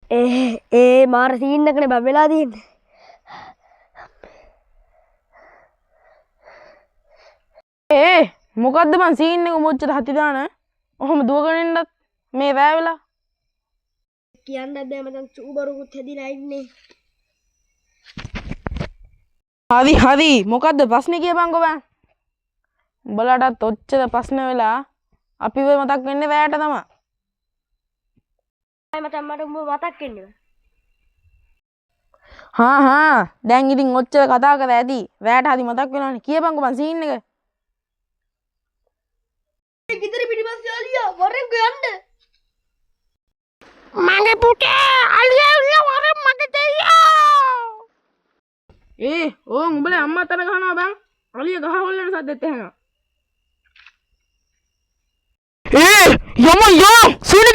මාර සීන් එකනේ බං වෙලා තියෙන්නේ. මොකද්ද බං සීන් එක මොච්චර හති දාන? ඔහොම දුවගෙන එන්නත් මේ වැය වෙලා. කියන්නත් බෑ මචං චූබරුකුත් හැදිලා ඉන්නේ. හරි මොකද්ද ප්‍රශ්නේ කියපන්කෝ බං. උඹලටත් ඔච්චර ප්‍රශ්න වෙලා අපි වෙ මතක් වෙන්නේ වැයට තමයි. මචං මට උඹ මතක් වෙන්නේ. දැන් ඉතින් ඔච්චර කතා කරලා ඇති. වැයට හරි මතක් වෙනවනේ. කියපන්කෝ බං සීන් එක. ගෙදර පිටිපස්සේ අලියා වරෙන් යන්න. මගේ පුතේ අලියා වරෙන් මගේ දෙයියෝ. ඕන් උඹලේ අම්මා අතන ගහනවා බං. අලියා ගහ හොල්ලන සද්දෙත් ඇහෙනවා. යම සුනි